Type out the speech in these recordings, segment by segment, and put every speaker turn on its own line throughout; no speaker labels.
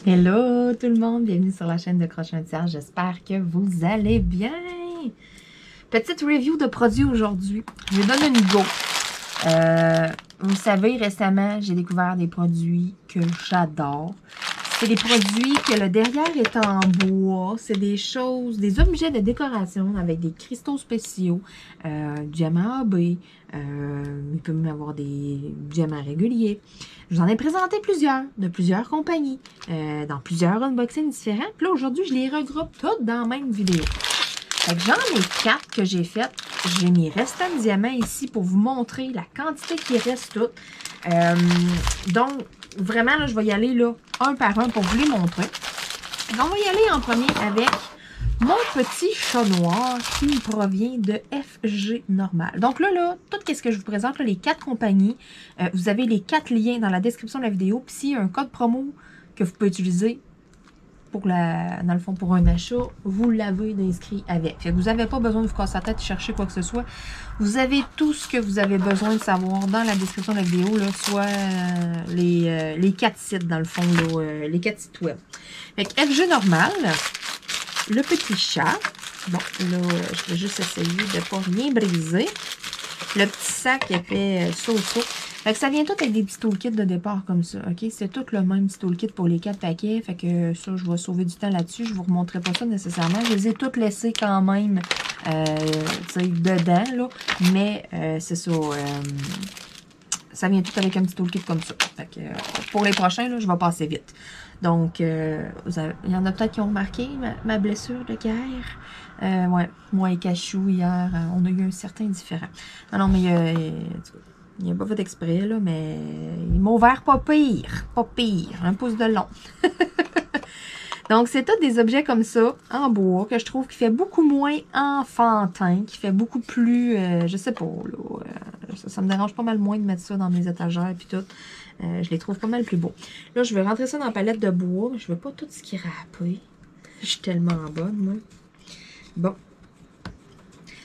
Hello tout le monde, bienvenue sur la chaîne de Crochet un Tiers, j'espère que vous allez bien. Petite review de produits aujourd'hui, je vous donne une go. Vous savez, récemment, j'ai découvert des produits que j'adore. C'est des produits que le derrière est en bois, c'est des choses, des objets de décoration avec des cristaux spéciaux, diamants AB, il peut même avoir des diamants réguliers. Je vous en ai présenté plusieurs, de plusieurs compagnies, dans plusieurs unboxings différents. Puis là, aujourd'hui, je les regroupe toutes dans la même vidéo. Fait que j'en ai 4 que j'ai faites. J'ai mis restants de diamants ici pour vous montrer la quantité qui reste toutes. Donc, vraiment, là, je vais y aller là, un par un pour vous les montrer. On va y aller en premier avec mon petit chat noir qui me provient de FG Normal. Donc là, tout ce que je vous présente, là, les 4 compagnies, vous avez les 4 liens dans la description de la vidéo. Puis s'il y a un code promo que vous pouvez utiliser pour dans le fond, pour un achat, vous l'avez inscrit avec. Fait que vous n'avez pas besoin de vous casser la tête et chercher quoi que ce soit. Vous avez tout ce que vous avez besoin de savoir dans la description de la vidéo, là, soit les 4 sites, dans le fond, là, les 4 sites web. Fait que FG Normal, le petit chat. Bon, là, je vais juste essayer de ne pas rien briser. Le petit sac qui a fait so-so. Fait que ça vient tout avec des petits toolkits de départ comme ça, ok? C'est tout le même petit toolkit pour les 4 paquets. Fait que ça, je vais sauver du temps là-dessus. Je ne vous remontrerai pas ça nécessairement. Je les ai toutes laissées quand même dedans, là. Mais c'est ça. Ça vient tout avec un petit toolkit comme ça. Fait que, pour les prochains, là, je vais passer vite. Donc, il y en a peut-être qui ont remarqué ma blessure de guerre. Ouais, moi et Cachou, hier, on a eu un certain différent. Non, mais il n'a pas fait exprès, là, mais il m'a ouvert pas pire. Pas pire. Un pouce de long. Donc, c'est tous des objets comme ça, en bois, que je trouve qui fait beaucoup moins enfantin, qui fait beaucoup plus, je sais pas, là, ça me dérange pas mal moins de mettre ça dans mes étagères et tout. Je les trouve pas mal plus beaux. Là, je vais rentrer ça dans la palette de bois. Je veux pas tout ce qui râpe. Je suis tellement bonne, moi. Bon.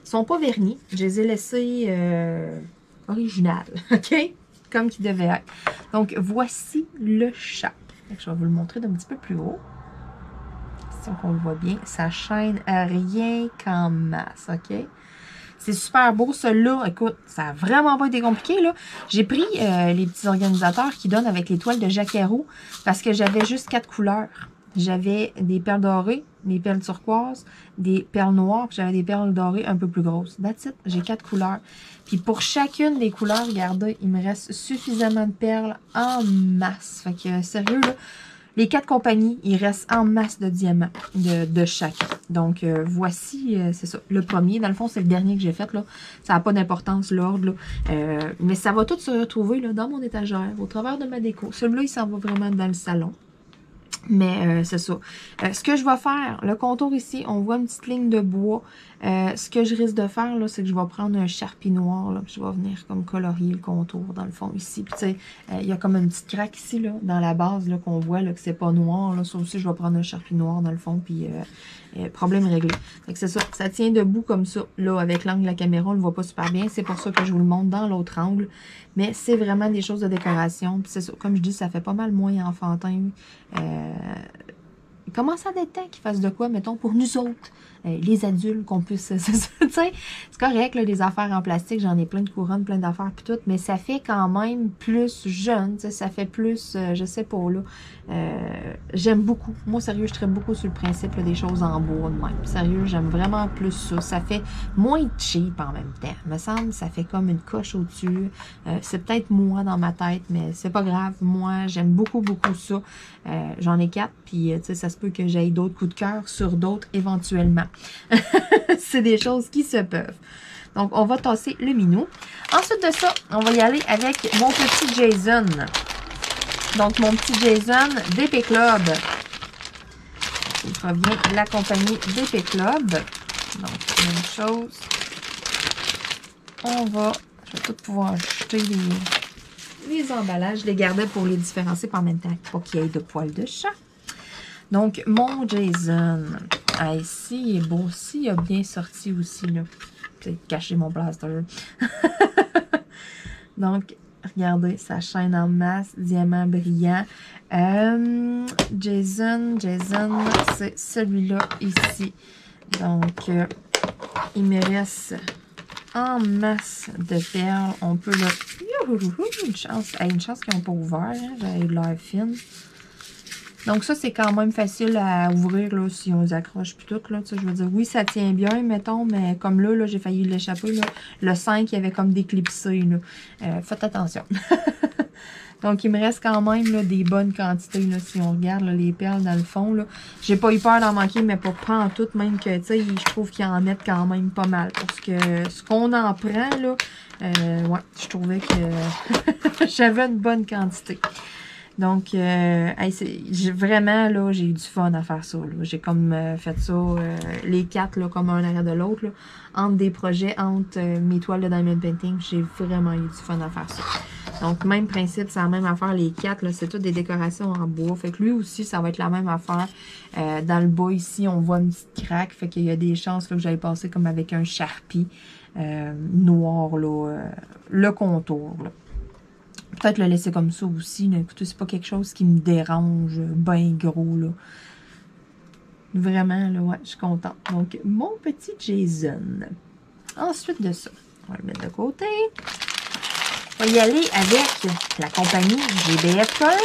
Ils sont pas vernis. Je les ai laissés originales, OK? Comme qu'ils devaient être. Donc, voici le chat. Je vais vous le montrer d'un petit peu plus haut. Si on le voit bien. Ça chaîne rien qu'en masse, OK? C'est super beau, celui-là. Écoute, ça a vraiment pas été compliqué, là. J'ai pris les petits organisateurs qui donnent avec les toiles de Jacquero parce que j'avais juste 4 couleurs. J'avais des perles dorées, des perles turquoises, des perles noires, puis j'avais des perles dorées un peu plus grosses. That's it. J'ai 4 couleurs. Puis pour chacune des couleurs, regardez, il me reste suffisamment de perles en masse. Fait que, sérieux, là, les 4 compagnies, il reste en masse de diamants de chacun. Donc, voici, c'est ça, le premier. Dans le fond, c'est le dernier que j'ai fait, là. Ça n'a pas d'importance, l'ordre, là. Mais ça va tout se retrouver, là, dans mon étagère, au travers de ma déco. Celui-là, il s'en va vraiment dans le salon. Mais c'est ça. Ce que je vais faire, le contour ici, on voit une petite ligne de bois. Ce que je risque de faire, là, c'est que je vais prendre un Sharpie noir, là, puis je vais venir comme colorier le contour, dans le fond, ici. Puis, tu sais, il y a comme une petite craque ici, là, dans la base, là, qu'on voit, là, que c'est pas noir, là. Ça aussi, je vais prendre un Sharpie noir, dans le fond, puis problème réglé. Fait que c'est ça. Ça tient debout comme ça. Là, avec l'angle de la caméra, on le voit pas super bien. C'est pour ça que je vous le montre dans l'autre angle. Mais c'est vraiment des choses de décoration. Puis c'est ça. Comme je dis, ça fait pas mal moins enfantin. Il commence à être temps qu'ils fassent de quoi, mettons, pour nous autres, les adultes, qu'on puisse, tu sais, c'est correct, là, les affaires en plastique, j'en ai plein de couronnes, plein d'affaires, puis tout, mais ça fait quand même plus jeune, tu sais, ça fait plus, je sais pas, là, j'aime beaucoup, moi, sérieux, je traite beaucoup sur le principe, là, des choses en bois de même, sérieux, j'aime vraiment plus ça, ça fait moins cheap en même temps, me semble, ça fait comme une coche au-dessus, c'est peut-être moi dans ma tête, mais c'est pas grave, moi, j'aime beaucoup, beaucoup ça, j'en ai 4, puis, tu sais, ça se peut que j'aille d'autres coups de cœur sur d'autres éventuellement. C'est des choses qui se peuvent. Donc, on va tasser le minou. Ensuite de ça, on va y aller avec mon petit Jason. Donc, mon petit Jason d'Épée Club. Il provient de la compagnie d'Épée Club. Donc, même chose. Je vais tout pouvoir jeter les emballages. Je les gardais pour les différencier en même temps pour qu'il y ait de poils de chat. Donc, mon Jason. Ah, ici, il est beau. Ici, il a bien sorti aussi, là. J'ai caché mon blaster. Donc, regardez, ça chaîne en masse, diamant brillant. Jason, c'est celui-là ici. Donc, il me reste en masse de perles. On peut là... Une chance, une chance qu'ils n'ont pas ouvert. Hein? J'avais eu de l'air fine. Donc ça, c'est quand même facile à ouvrir là, si on les accroche puis tout. Là, je veux dire, oui, ça tient bien, mettons, mais comme là j'ai failli l'échapper. Le 5, il y avait comme déclipsé. Faites attention. Donc, il me reste quand même là, des bonnes quantités. Là, si on regarde là, les perles dans le fond. J'ai pas eu peur d'en manquer, mais pas en tout. Même que, tu sais, je trouve qu'ils en mettent quand même pas mal. Parce que ce qu'on en prend, là, ouais, je trouvais que j'avais une bonne quantité. Donc, vraiment, là, j'ai eu du fun à faire ça. J'ai comme fait ça, les 4, là, comme un arrêt de l'autre, entre des projets, entre mes toiles de Diamond Painting. J'ai vraiment eu du fun à faire ça. Donc, même principe, c'est la même affaire. Les 4, c'est toutes des décorations en bois. Fait que lui aussi, ça va être la même affaire. Dans le bas, ici, on voit une petite craque. Fait qu'il y a des chances là, que j'aille passer comme avec un Sharpie noir, là, le contour, là. Peut-être le laisser comme ça aussi. Là. Écoutez, c'est pas quelque chose qui me dérange bien gros. Là. Vraiment, là, ouais, je suis contente. Donc, mon petit Jason. Ensuite de ça, on va le mettre de côté. On va y aller avec la compagnie GBF Color.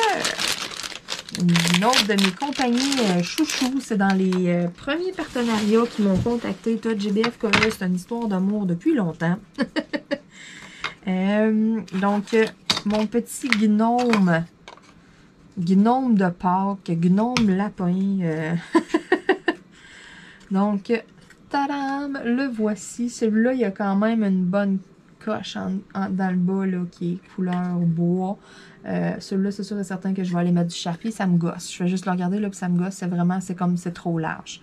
Une autre de mes compagnies chouchou. C'est dans les premiers partenariats qui m'ont contacté. Toi, GBF Color, c'est une histoire d'amour depuis longtemps. Donc, mon petit gnome de Pâques, gnome lapin. Donc, tadam, le voici. Celui-là, il y a quand même une bonne coche dans le bas là, qui est couleur bois. Celui-là, c'est sûr et certain que je vais aller mettre du Sharpie. Ça me gosse. Je vais juste le regarder, là, puis ça me gosse. C'est vraiment, c'est comme, c'est trop large.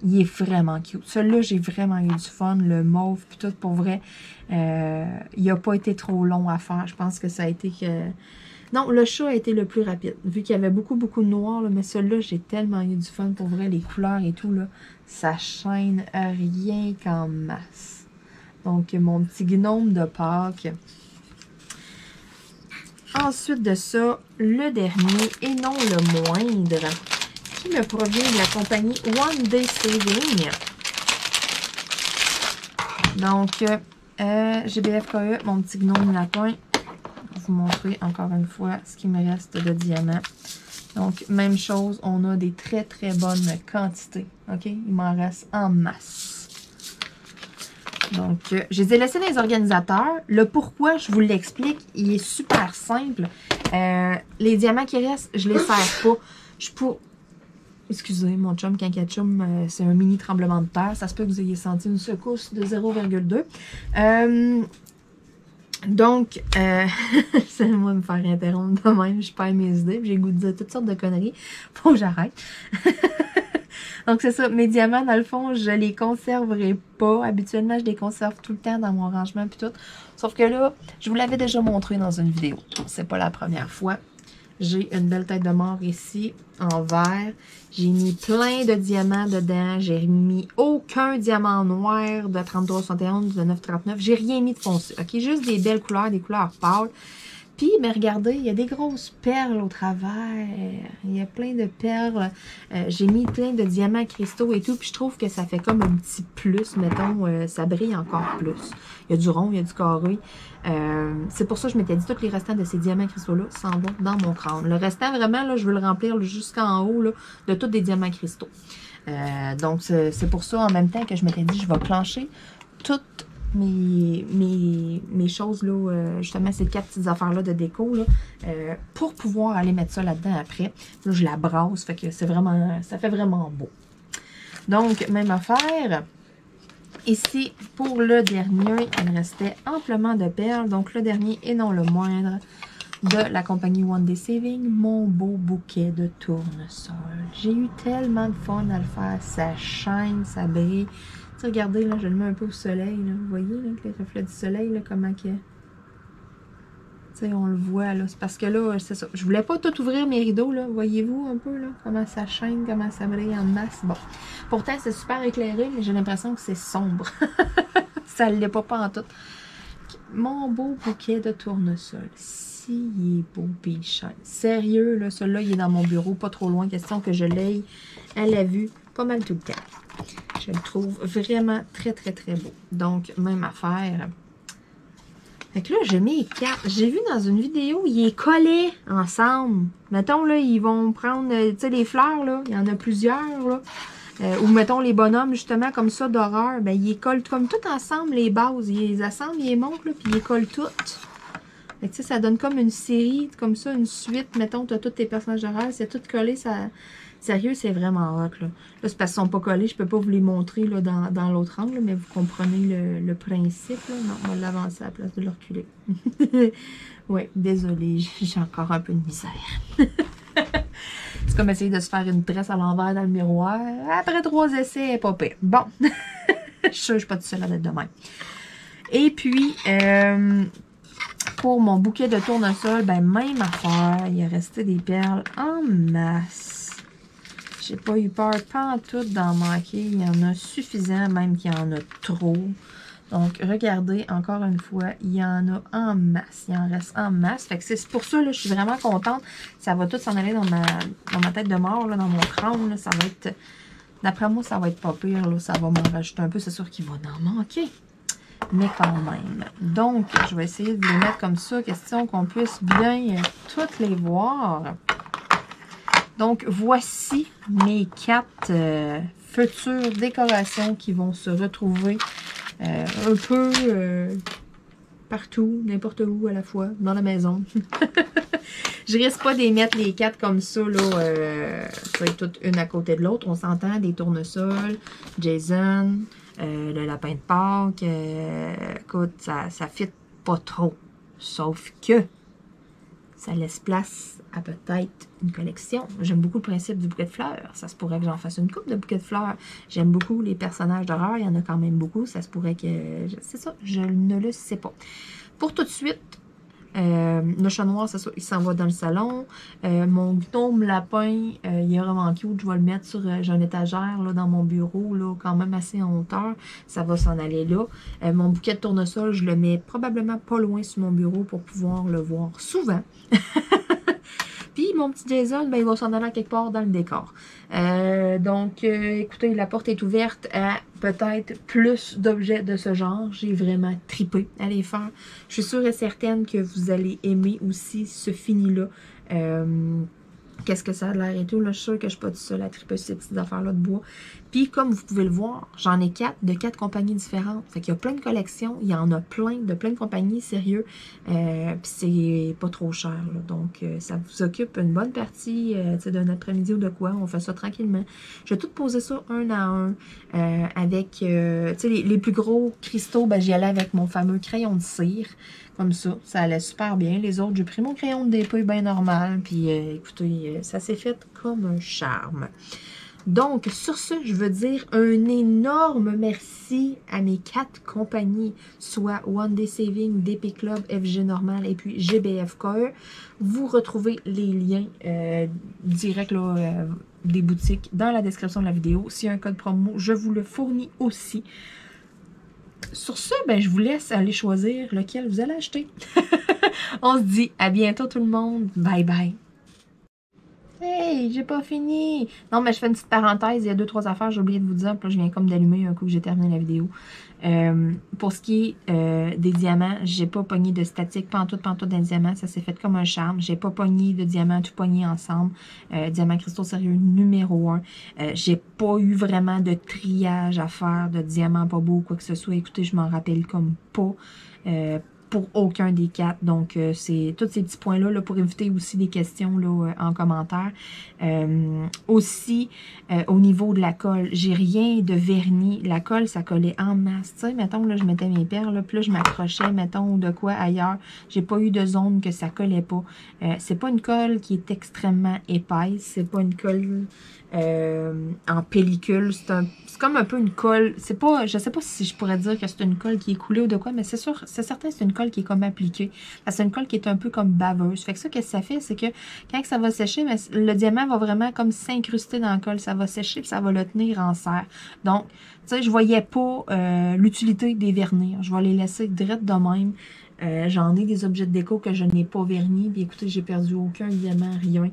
Il est vraiment cute. Celui-là, j'ai vraiment eu du fun. Le mauve, puis tout, pour vrai. Il n'a pas été trop long à faire. Je pense que ça a été que... Non, le chat a été le plus rapide. Vu qu'il y avait beaucoup de noir, là, mais celui-là, j'ai tellement eu du fun. Pour vrai, les couleurs et tout, là, ça chaîne rien qu'en masse. Donc, mon petit gnome de Pâques. Ensuite de ça, le dernier, et non le moindre, qui me provient de la compagnie One Day Saving. Donc, GBF-KE, mon petit gnome lapin. Je vais vous montrer encore une fois ce qui me reste de diamants. Donc, même chose, on a des très très bonnes quantités. OK? Il m'en reste en masse. Donc, je les ai laissés dans les organisateurs. Le pourquoi, je vous l'explique, il est super simple. Les diamants qui restent, je les sers pas. Excusez, mon chum, Cancachum, c'est un mini tremblement de terre. Ça se peut que vous ayez senti une secousse de 0,2. Donc, c'est moi de me faire interrompre de même. Je perds mes idées. J'ai le goût de dire toutes sortes de conneries. Faut que j'arrête. Donc, c'est ça. Mes diamants, dans le fond, je les conserverai pas. Habituellement, je les conserve tout le temps dans mon rangement puis tout. Sauf que là, je vous l'avais déjà montré dans une vidéo. C'est pas la première fois. J'ai une belle tête de mort ici, en vert. J'ai mis plein de diamants dedans. J'ai mis aucun diamant noir de 3371, de 939. J'ai rien mis de foncé. OK? Juste des belles couleurs, des couleurs pâles. Puis, mais regardez, il y a des grosses perles au travers. Il y a plein de perles. J'ai mis plein de diamants cristaux et tout. Puis, je trouve que ça fait comme un petit plus, mettons. Ça brille encore plus. Il y a du rond, il y a du carré. C'est pour ça que je m'étais dit, tous les restants de ces diamants cristaux-là s'en vont dans mon crâne. Le restant, vraiment, là, je veux le remplir jusqu'en haut là, de tous des diamants cristaux. Donc, c'est pour ça, en même temps, que je m'étais dit, je vais plancher toutes mes choses, là, justement, ces 4 petites affaires-là de déco, là, pour pouvoir aller mettre ça là-dedans après. Là, je la brasse, fait que c'est vraiment, ça fait vraiment beau. Donc, même affaire. Ici, pour le dernier, il me restait amplement de perles. Donc, le dernier, et non le moindre, de la compagnie One Day Saving, mon beau bouquet de tournesol. J'ai eu tellement de fun à le faire. Ça chaîne, ça brille. T'sais, regardez, là, je le mets un peu au soleil. Là. Vous voyez, là, avec le reflet du soleil, là, comment que... on le voit, là. C'est parce que là, c'est ça. Je voulais pas tout ouvrir mes rideaux, là. Voyez-vous un peu, là, comment ça chaîne, comment ça brille en masse. Bon. Pourtant, c'est super éclairé, mais j'ai l'impression que c'est sombre. Ça l'est pas en tout. mon beau bouquet de tournesol. Si, il est beau, puis il shine. Sérieux, là, celui-là, il est dans mon bureau, pas trop loin. Question que je l'aie à la vue pas mal tout le temps. Je le trouve vraiment très, très, très beau. Donc, même affaire. Fait que là, j'ai mis les cartes. J'ai vu dans une vidéo, ils les collaient ensemble. Mettons, là, ils vont prendre, tu sais, les fleurs, là. Il y en a plusieurs, là. Ou mettons les bonhommes, justement, comme ça, d'horreur. Ben, ils les collent comme tout ensemble, les bases. Ils les assemblent, ils les montent, là, puis ils les collent toutes. Fait que, tu sais, ça donne comme une série, comme ça, une suite. Mettons, tu as tous tes personnages d'horreur. C'est tout collé, ça... Sérieux, c'est vraiment hot, là. Là, c'est parce qu'ils sont pas collés. Je peux pas vous les montrer, là, dans l'autre angle, là, mais vous comprenez le principe, là. Non, on va l'avancer à la place de le reculer. Ouais, désolée, j'ai encore un peu de misère. C'est comme essayer de se faire une tresse à l'envers dans le miroir. Après 3 essais, pas pire. Bon, je suis pas toute seule à être de même. Et puis, pour mon bouquet de tournesol, ben même affaire. Il est resté des perles en masse. J'ai pas eu peur pantoute d'en manquer. Il y en a suffisant, même qu'il y en a trop. Donc, regardez, encore une fois, il y en a en masse. Il en reste en masse. Fait que c'est pour ça, là, je suis vraiment contente. Ça va tout s'en aller dans ma tête de mort, là, dans mon crâne. Là, ça va être... D'après moi, ça va être pas pire. Là, ça va m'en rajouter un peu. C'est sûr qu'il va en manquer. Mais quand même. Donc, je vais essayer de les mettre comme ça. Question qu'on puisse bien toutes les voir. Donc, voici mes 4 futures décorations qui vont se retrouver un peu partout, n'importe où à la fois, dans la maison. Je risque pas de les mettre les 4 comme ça, là, toutes une à côté de l'autre. On s'entend, des tournesols, Jason, le lapin de Pâques. Écoute, ça fit pas trop. Sauf que ça laisse place à peut-être une collection. J'aime beaucoup le principe du bouquet de fleurs. Ça se pourrait que j'en fasse une coupe de bouquets de fleurs. J'aime beaucoup les personnages d'horreur. Il y en a quand même beaucoup. Ça se pourrait que... C'est ça, je ne le sais pas. Pour tout de suite, le chat noir, c'est ça, il s'en va dans le salon. Mon gnome lapin, il est vraiment cute. Je vais le mettre sur j'ai une étagère là, dans mon bureau, là, quand même assez en hauteur. Ça va s'en aller là. Mon bouquet de tournesol, je le mets probablement pas loin sur mon bureau pour pouvoir le voir souvent. Puis mon petit Jason, ben, il va s'en aller quelque part dans le décor. Donc, écoutez, la porte est ouverte à peut-être plus d'objets de ce genre. J'ai vraiment tripé à les faire. Je suis sûre et certaine que vous allez aimer aussi ce fini-là. Qu'est-ce que ça a l'air et tout. Là, je suis sûre que je suis pas toute seule à triper ces petites affaires-là de bois. Puis, comme vous pouvez le voir, j'en ai 4 de 4 compagnies différentes. Fait qu'il y a plein de collections. Il y en a plein de compagnies, sérieux. Puis, c'est pas trop cher. Là. Donc, ça vous occupe une bonne partie d'un après-midi ou de quoi. On fait ça tranquillement. Je vais tout poser ça un à un. Avec, les plus gros cristaux, ben, j'y allais avec mon fameux crayon de cire. Comme ça allait super bien. Les autres, j'ai pris mon crayon de dépôt bien normal. Puis, écoutez, ça s'est fait comme un charme. Donc, sur ce, je veux dire un énorme merci à mes 4 compagnies, soit One Day Saving, DP Club, FG Normal et puis GBF Core. Vous retrouvez les liens directs là, des boutiques dans la description de la vidéo. S'il y a un code promo, je vous le fournis aussi. Sur ce, ben, je vous laisse aller choisir lequel vous allez acheter. On se dit à bientôt tout le monde. Bye bye. Hey, j'ai pas fini. Non, mais je fais une petite parenthèse. Il y a 2-3 affaires, j'ai oublié de vous dire. Puis là, je viens comme d'allumer un coup que j'ai terminé la vidéo. Pour ce qui est des diamants, j'ai pas pogné de statique pantoute d'un diamant. Ça s'est fait comme un charme. J'ai pas pogné de diamants tout pognés ensemble. Diamant cristaux sérieux numéro 1. J'ai pas eu vraiment de triage à faire de diamants pas beaux ou quoi que ce soit. Écoutez, je m'en rappelle comme pas. Pour aucun des 4. Donc, c'est tous ces petits points-là là, pour éviter aussi des questions là, en commentaire. Aussi, au niveau de la colle, j'ai rien de vernis. La colle, ça collait en masse. Tu sais, mettons, là, je mettais mes perles, là, puis là, je m'accrochais, mettons, de quoi ailleurs. J'ai pas eu de zone que ça collait pas. C'est pas une colle qui est extrêmement épaisse. C'est pas une colle en pellicule. C'est comme un peu une colle. C'est pas, je sais pas si je pourrais dire que c'est une colle qui est coulée ou de quoi, mais c'est sûr, c'est certain que c'est une colle qui est comme appliquée. Parce que c'est une colle qui est un peu comme baveuse. Fait que ça, qu'est-ce que ça fait? C'est que quand ça va sécher, mais le diamant va vraiment comme s'incruster dans la colle. Ça va sécher puis ça va le tenir en serre. Donc, tu sais, je voyais pas l'utilité des vernis. Je vais les laisser direct de même. J'en ai des objets de déco que je n'ai pas vernis. Puis écoutez, j'ai perdu aucun diamant, rien.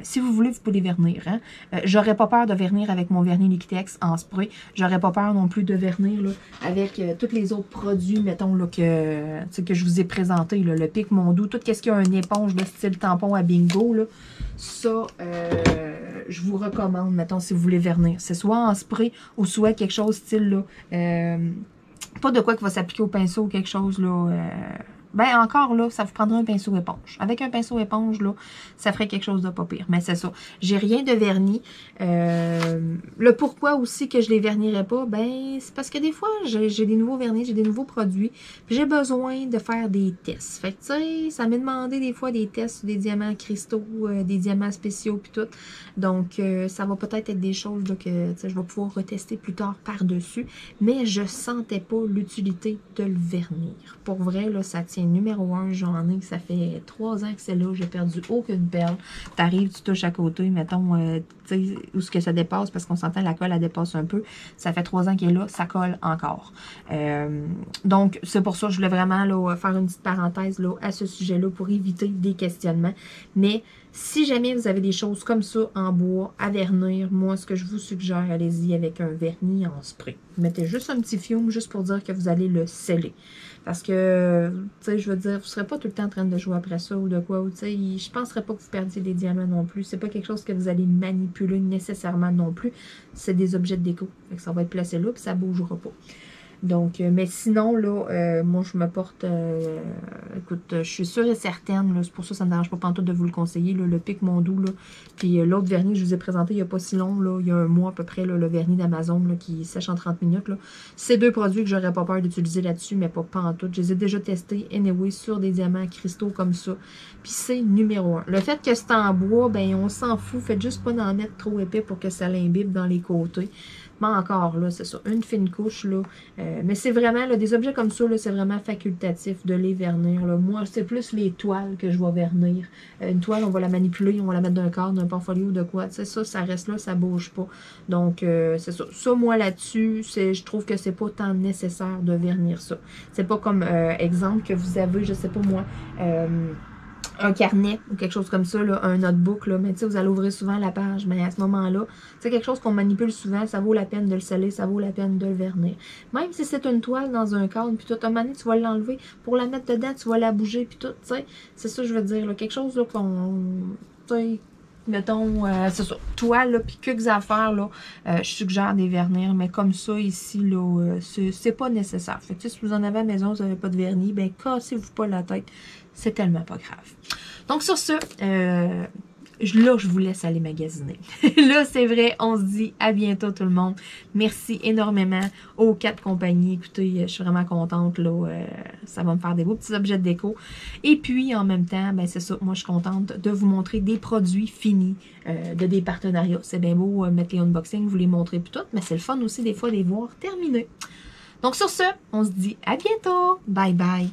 Si vous voulez, vous pouvez les vernir. Hein? J'aurais pas peur de vernir avec mon vernis Liquitex en spray. J'aurais pas peur non plus de vernir là, avec tous les autres produits, mettons, là, que je vous ai présenté. Là, le Pic Mondou, tout ce qui a une éponge de style tampon à bingo. Là, ça, je vous recommande, mettons, si vous voulez vernir. C'est soit en spray ou soit quelque chose style là. Pas de quoi qui va s'appliquer au pinceau ou quelque chose, là. Ben, encore, là, ça vous prendra un pinceau éponge. Avec un pinceau éponge, là, ça ferait quelque chose de pas pire. Mais c'est ça. J'ai rien de vernis. Le pourquoi aussi que je les vernirais pas, ben, c'est parce que des fois, j'ai des nouveaux vernis, j'ai des nouveaux produits, puis j'ai besoin de faire des tests. Fait que, tu sais, ça m'a demandé des fois des tests sur des diamants cristaux, des diamants spéciaux, puis tout. Donc, ça va peut-être être des choses là, que, tu sais, je vais pouvoir retester plus tard par-dessus. Mais je sentais pas l'utilité de le vernir. Pour vrai, là, ça tient numéro 1. J'en ai, ça fait 3 ans que c'est là. J'ai perdu aucune perle. T'arrives, tu touches à côté, mettons, tu sais, où ce que ça dépasse, parce qu'on s'entend, la colle, elle dépasse un peu. Ça fait 3 ans qu'elle est là, ça colle encore. Donc, c'est pour ça que je voulais vraiment là, faire une petite parenthèse là, à ce sujet-là pour éviter des questionnements. Mais si jamais vous avez des choses comme ça en bois à vernir, moi, ce que je vous suggère, allez-y avec un vernis en spray. Mettez juste un petit fiume, juste pour dire que vous allez le sceller. Parce que, tu sais, je veux dire, vous ne serez pas tout le temps en train de jouer après ça ou de quoi. Tu sais, je ne penserais pas que vous perdiez des diamants non plus. C'est pas quelque chose que vous allez manipuler nécessairement non plus. C'est des objets de déco. Fait que ça va être placé là, puis ça ne bougera pas. Donc, mais sinon, là, moi, je me porte, écoute, je suis sûre et certaine, c'est pour ça que ça ne me dérange pas pantoute de vous le conseiller, là, le Pic Mondou, là, puis l'autre vernis que je vous ai présenté il n'y a pas si long, là, il y a un mois à peu près, là, le vernis d'Amazon, qui sèche en 30 minutes, là. C'est 2 produits que j'aurais pas peur d'utiliser là-dessus, mais pas pantoute. Je les ai déjà testés, anyway, sur des diamants cristaux comme ça, puis c'est numéro 1. Le fait que c'est en bois, ben, on s'en fout, faites juste pas d'en mettre trop épais pour que ça l'imbibe dans les côtés. Mais encore, là, c'est ça, une fine couche, là. Mais c'est vraiment, là, des objets comme ça, là, c'est vraiment facultatif de les vernir, là. Moi, c'est plus les toiles que je vais vernir. Une toile, on va la manipuler, on va la mettre d'un cadre, d'un portfolio ou de quoi. Tu sais, ça reste là, ça bouge pas. Donc, c'est ça. Ça, moi, là-dessus, je trouve que c'est pas tant nécessaire de vernir ça. C'est pas comme, exemple, que vous avez, je sais pas moi, un carnet ou quelque chose comme ça, là, un notebook, là, mais tu sais, vous allez ouvrir souvent la page, mais à ce moment-là, c'est quelque chose qu'on manipule souvent, ça vaut la peine de le sceller, ça vaut la peine de le vernir. Même si c'est une toile dans un cadre, puis tout, à un moment donné, tu vas l'enlever, pour la mettre dedans, tu vas la bouger, puis tout, tu sais, c'est ça que je veux dire, là, quelque chose, là, qu'on, tu sais, mettons, c'est ça, toile, là, puis quelques affaires, là, je suggère des vernir, mais comme ça, ici, là, c'est pas nécessaire. Fait que, si vous en avez à la maison, vous n'avez pas de vernis, ben, cassez-vous pas la tête. C'est tellement pas grave. Donc, sur ce, là, je vous laisse aller magasiner. Là, c'est vrai, on se dit à bientôt tout le monde. Merci énormément aux 4 compagnies. Écoutez, je suis vraiment contente, là. Ça va me faire des beaux petits objets de déco. Et puis, en même temps, ben c'est ça, moi, je suis contente de vous montrer des produits finis de des partenariats. C'est bien beau mettre les unboxings, vous les montrer puis tout, mais c'est le fun aussi, des fois, de les voir terminés. Donc, sur ce, on se dit à bientôt. Bye bye.